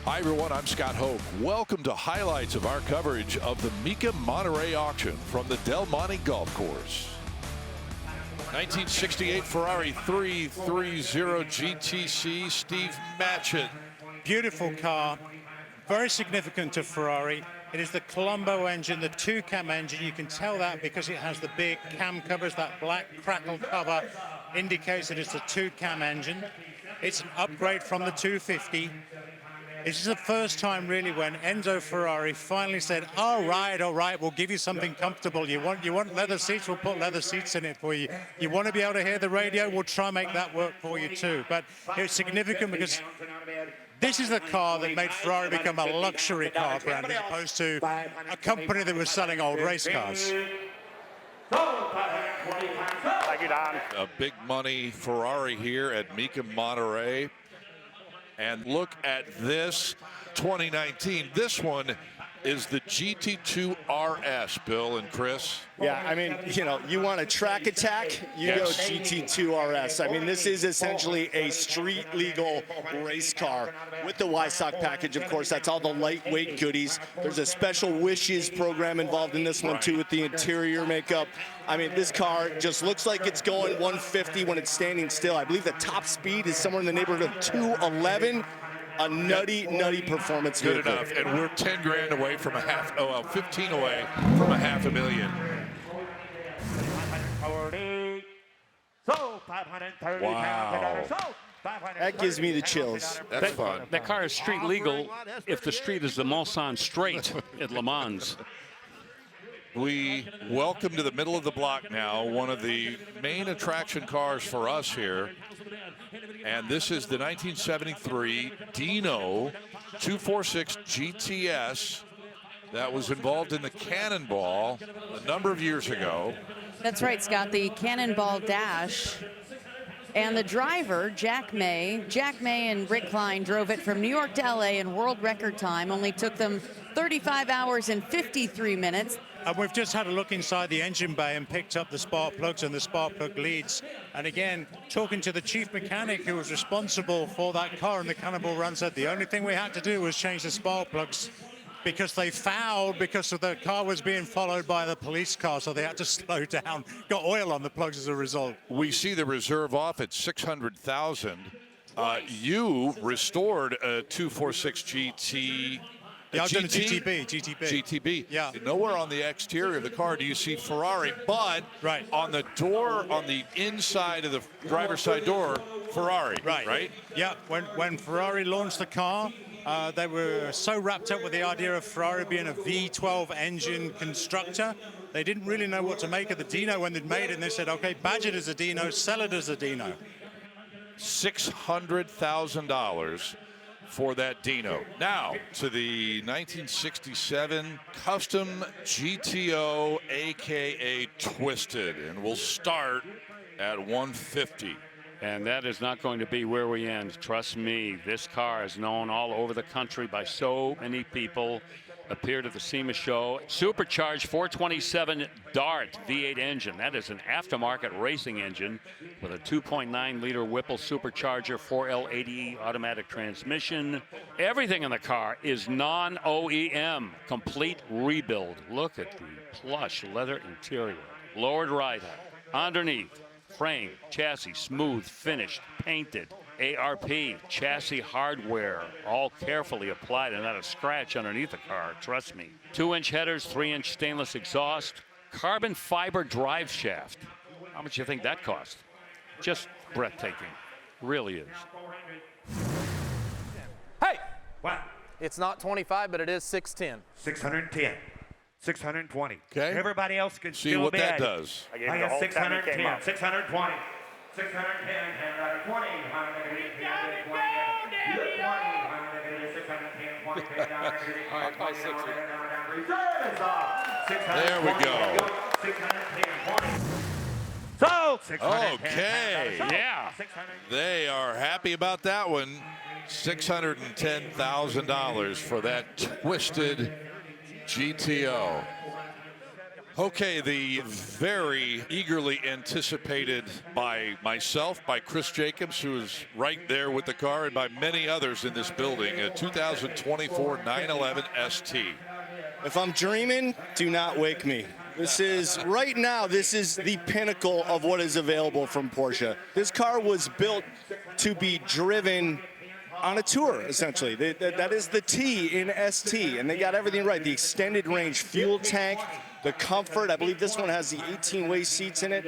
Hi everyone, I'm Scott Hope. Welcome to highlights of our coverage of the Mecum Monterey auction from the Monte Golf Course. 1968 Ferrari 330 GTC, Steve Matchett. Beautiful car, very significant to Ferrari. It is the Colombo engine, the two-cam engine. You can tell that because it has the big cam covers. That black crackle cover indicates that it's a two-cam engine. It's an upgrade from the 250. This is the first time really when Enzo Ferrari finally said, all right, we'll give you something comfortable. You want leather seats, we'll put leather seats in it for you. You want to be able to hear the radio, we'll try and make that work for you too. But it's significant because this is the car that made Ferrari become a luxury car brand as opposed to a company that was selling old race cars. A big money Ferrari here at Mecum Monterey. And look at this 2019. This one is the GT2 RS, Bill and Chris. Yeah, I mean, you want a track attack, you go GT2 RS. I mean, this is essentially a street legal race car with the YSOC package, of course. That's all the lightweight goodies. There's a special wishes program involved in this one too with the interior makeup. I mean, this car just looks like it's going 150 when it's standing still. I believe the top speed is somewhere in the neighborhood of 211. A nutty performance. Good enough, and we're 10 grand away from 15 away from $500,000. Wow. That gives me the chills. That's fun. That car is street legal if the street is the Mulsanne Straight at Le Mans. We welcome to the middle of the block now one of the main attraction cars for us here. And this is the 1973 Dino 246 GTS that was involved in the Cannonball a number of years ago. That's right, Scott, the Cannonball Dash. And the driver, Jack May and Rick Klein drove it from New York to LA in world record time. Only took them 35 hours and 53 minutes. And we've just had a look inside the engine bay and picked up the spark plugs and the spark plug leads. And again, talking to the chief mechanic who was responsible for that car in the Cannonball Run, said the only thing we had to do was change the spark plugs because they fouled because of the car was being followed by the police car, so they had to slow down. Got oil on the plugs as a result. We see the reserve off at $600,000. You restored a 246 GT. Yeah, I've done a GTB. Yeah. Nowhere on the exterior of the car do you see Ferrari, but on the door, on the inside of the driver's side door, Ferrari. Right. Yeah. When Ferrari launched the car, they were so wrapped up with the idea of Ferrari being a V12 engine constructor, they didn't really know what to make of the Dino when they'd made it, and they said, okay, badge it as a Dino, sell it as a Dino. $600,000 for that Dino. Now to the 1967 Custom GTO, aka Twisted, and we'll start at 150. And that is not going to be where we end. Trust me, this car is known all over the country by so many people. Appeared at the SEMA show. Supercharged 427 Dart V8 engine. That is an aftermarket racing engine with a 2.9-liter Whipple supercharger, 4L80 automatic transmission. Everything in the car is non-OEM. Complete rebuild. Look at the plush leather interior. Lowered ride height. Underneath, frame, chassis, smooth, finished, painted. ARP, chassis hardware, all carefully applied and not a scratch underneath the car, trust me. 2-inch headers, 3-inch stainless exhaust, carbon fiber drive shaft. How much do you think that cost? Just breathtaking, really is. Hey! What? It's not 25, but it is 610. 610. 620. Okay. Everybody else can see still what bid. that does. I got 610. 620. 610, 20, There we go. So, okay. Yeah. They are happy about that one. $610,000 for that Twisted GTO. Okay, the very eagerly anticipated by myself, by Chris Jacobs, who is right there with the car, and by many others in this building, a 2024 911 ST. If I'm dreaming, do not wake me. This is, right now, this is the pinnacle of what is available from Porsche. This car was built to be driven on a tour, essentially. That is the T in ST, and they got everything right. The extended range fuel tank, the comfort. I believe this one has the 18-way seats in it.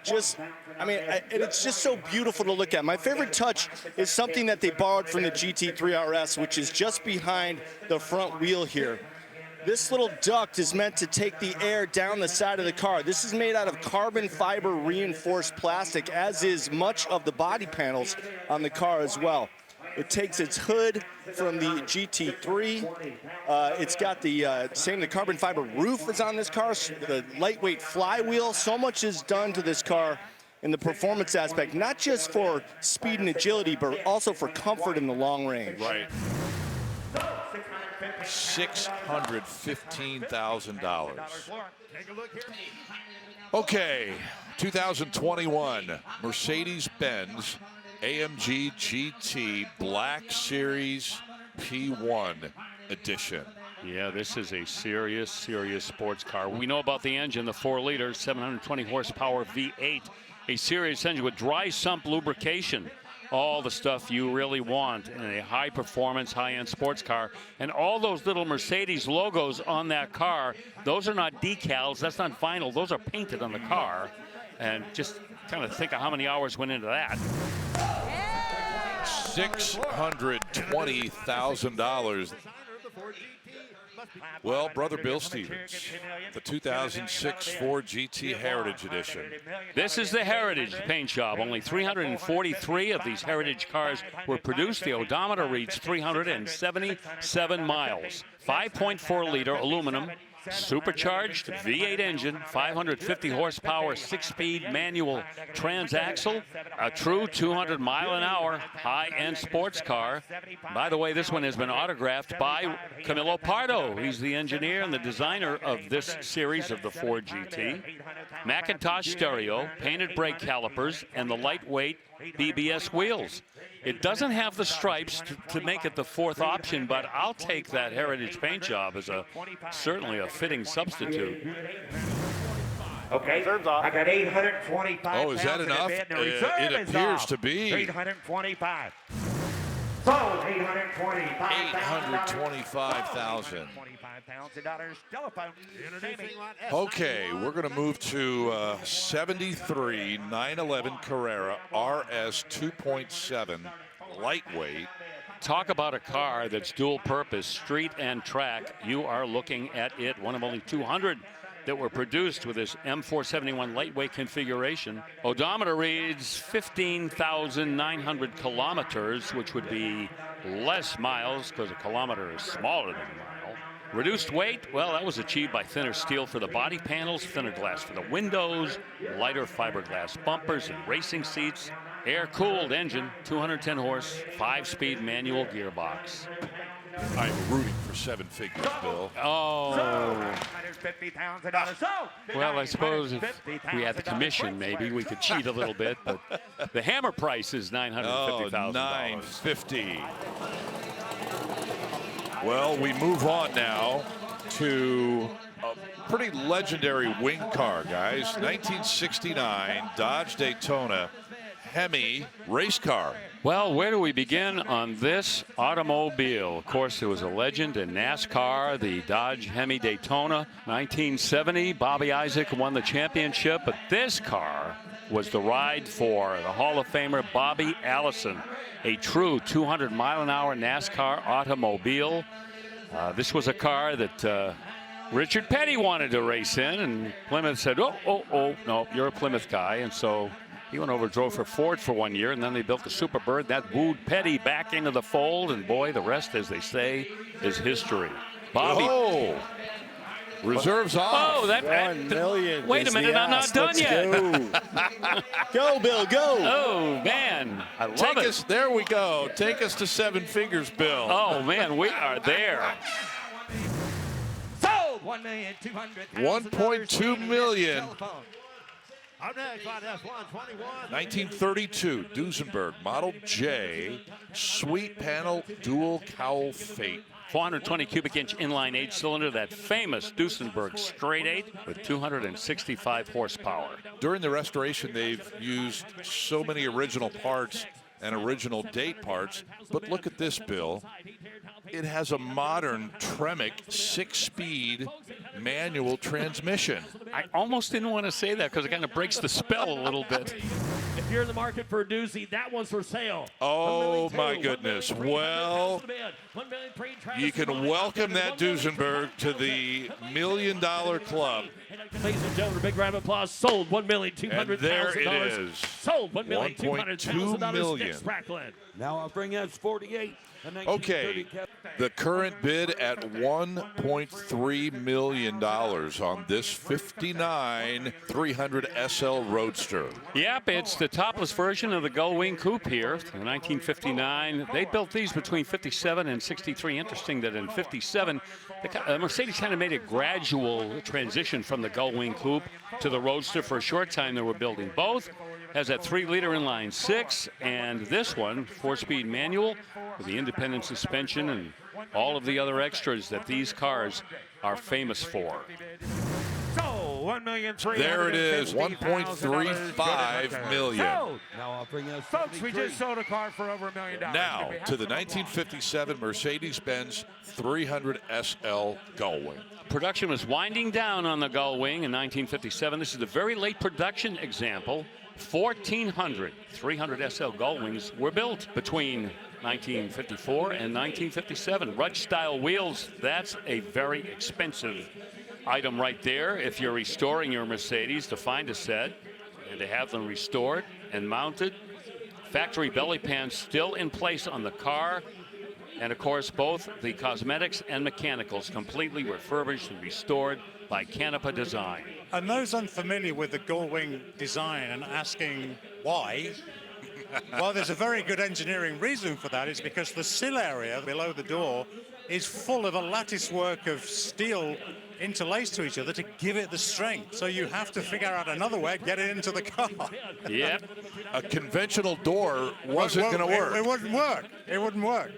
It's just so beautiful to look at. My favorite touch is something that they borrowed from the GT3 RS, which is just behind the front wheel here. This little duct is meant to take the air down the side of the car. This is made out of carbon fiber reinforced plastic, as is much of the body panels on the car as well. It takes its hood from the GT3. It's got the carbon fiber roof is on this car, the lightweight flywheel. So much is done to this car in the performance aspect, not just for speed and agility, but also for comfort in the long range. Right. $615,000. Okay, 2021 Mercedes-Benz AMG GT Black Series P1 edition. Yeah, this is a serious sports car. We know about the engine, the 4-liter, 720 horsepower V8, a serious engine with dry sump lubrication. All the stuff you really want in a high-performance, high-end sports car. And all those little Mercedes logos on that car, those are not decals, that's not vinyl, those are painted on the car. And just kind of think of how many hours went into that. $620,000. Well, Brother Bill Stevens, the 2006 Ford GT Heritage Edition. This is the Heritage paint job. Only 343 of these Heritage cars were produced. The odometer reads 377 miles. 5.4-liter aluminum, supercharged V8 engine, 550 horsepower, 6-speed manual transaxle, a true 200-mile-an-hour high-end sports car. By the way, this one has been autographed by Camillo Pardo. He's the engineer and the designer of this series of the Ford GT. Macintosh stereo, painted brake calipers, and the lightweight BBS wheels. It doesn't have the stripes to make it the fourth option, but I'll take that Heritage paint job as certainly a fitting substitute. Okay, I got 825. Oh, is that enough? It appears to be. 825. Sold 825,000. Okay, we're going to move to 73 911 Carrera RS 2.7 lightweight. Talk about a car that's dual purpose, street and track. You are looking at it, one of only 200 that were produced with this M471 lightweight configuration. Odometer reads 15,900 kilometers, which would be less miles because a kilometer is smaller than a mile. Reduced weight, well, that was achieved by thinner steel for the body panels, thinner glass for the windows, lighter fiberglass bumpers and racing seats, air-cooled engine, 210 horse, 5-speed manual gearbox. I'm rooting for 7 figures, Bill. Oh. Well, I suppose if we had the commission, maybe we could cheat a little bit, but the hammer price is $950,000. $950,000. Well, we move on now to a pretty legendary wing car, guys. 1969 Dodge Daytona Hemi race car. Well, where do we begin on this automobile? Of course, there was a legend in NASCAR, the Dodge Hemi Daytona. 1970, Bobby Isaac won the championship, but this car was the ride for the Hall of Famer Bobby Allison, a true 200-mile-an-hour NASCAR automobile. This was a car that Richard Petty wanted to race in, and Plymouth said, oh, no, you're a Plymouth guy, and so he went over and drove for Ford for 1 year, and then they built the Superbird. That wooed Petty back into the fold, and boy, the rest, as they say, is history. Bobby. Oh, reserves off. Oh, that 1 million. Wait a minute, I'm not done yet. Go, Bill, go. Oh, man. I love Take it. us, there we go. Take us to 7 figures, Bill. Oh, man, we are there. Sold Sold $1,200,000. 1.2 million. Telephone. Up next on S121. 1932 Duesenberg Model J, sweet panel dual cowl fate. 420 cubic inch inline 8-cylinder, that famous Duesenberg straight 8 with 265 horsepower. During the restoration, they've used so many original parts and original date parts, but look at this, Bill. It has a modern Tremec 6-speed manual transmission. I almost didn't want to say that because it kind of breaks the spell a little bit. If you're in the market for a doozy, that one's for sale. Oh my goodness. Well, you can welcome that Duesenberg to the $1 million club. Ladies and gentlemen, a big round of applause. Sold $1,200,000. And there it is. Sold $1,200,000. million. Now I'll bring S48. Okay, the current bid at $1.3 million on this 59 300 SL Roadster. Yep, it's the topless version of the Gullwing Coupe here in 1959. They built these between 57 and 63. Interesting that in 57, Mercedes kind of made a gradual transition from the Gullwing Coupe to the Roadster. For a short time, they were building both. Has that 3-liter inline 6, and this one 4-speed manual with the independent suspension and all of the other extras that these cars are famous for. So There it is, $1.35 million. Sold. Now I'll bring S73. Folks, we just sold a car for over $1 million. Now to the 1957 Mercedes-Benz 300 SL Gullwing. Production was winding down on the Gullwing in 1957. This is a very late production example. 1,400 300 SL Gullwings were built between 1954 and 1957. Rudge-style wheels, that's a very expensive item right there. If you're restoring your Mercedes, to find a set and to have them restored and mounted. Factory belly pans still in place on the car. And of course, both the cosmetics and mechanicals completely refurbished and restored by Canepa Design. And those unfamiliar with the Gullwing design and asking why, well, there's a very good engineering reason for that. It's because the sill area below the door is full of a lattice work of steel interlaced to each other to give it the strength. So you have to figure out another way to get it into the car. Yep. A conventional door wasn't going to work. It wouldn't work. It wouldn't work.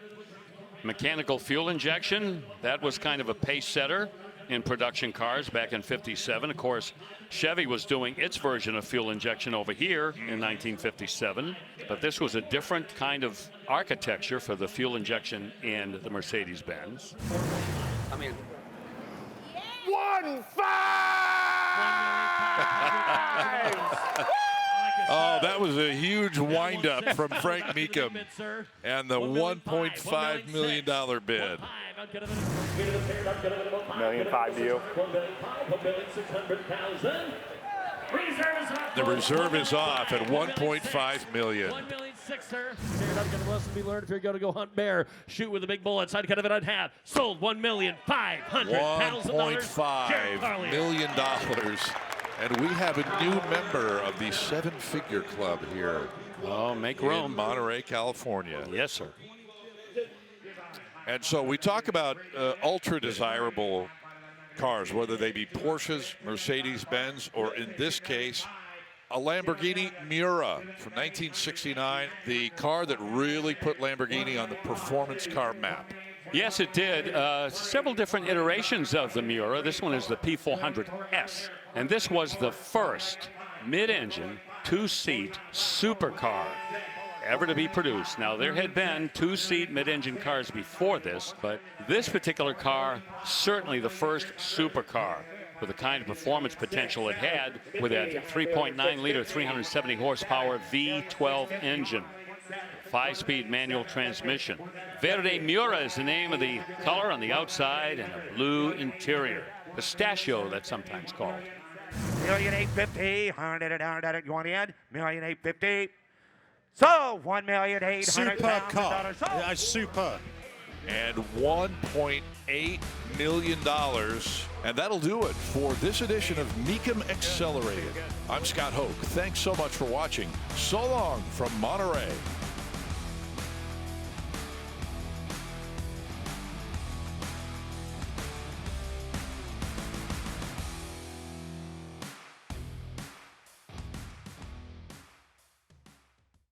Mechanical fuel injection, that was kind of a pace setter in production cars back in 57. Of course, Chevy was doing its version of fuel injection over here in 1957, but this was a different kind of architecture for the fuel injection in the Mercedes-Benz. I mean, 1.5. Oh, that was a huge windup from Frank Mecum and the $1.5 million bid. $1.5 million to you. The reserve is off at $1.5 million. Lesson be learned if you're going to go hunt bear, shoot with a big bullet, side cut of it on half. Sold $1,500,000. $1.5 million. And we have a new member of the 7-figure club here. Oh, make in room. Monterey, California. Yes, sir. And so we talk about ultra desirable cars, whether they be Porsches, Mercedes-Benz, or in this case, a Lamborghini Miura from 1969, the car that really put Lamborghini on the performance car map. Yes, it did. Several different iterations of the Miura. This one is the P400 S. And this was the first mid-engine, 2-seat supercar ever to be produced. Now, there had been 2-seat mid-engine cars before this, but this particular car, certainly the first supercar with the kind of performance potential it had with that 3.9-liter, 370 horsepower V12 engine. 5-speed manual transmission. Verde Miura is the name of the color on the outside and a blue interior. Pistachio, that's sometimes called. $1,850,000. $100,000. You want in? $1,850,000. So $1,800,000. Super car. Super. And $1.8 million. And that'll do it for this edition of Mecum Accelerated. I'm Scott Hoke. Thanks so much for watching. So long from Monterey.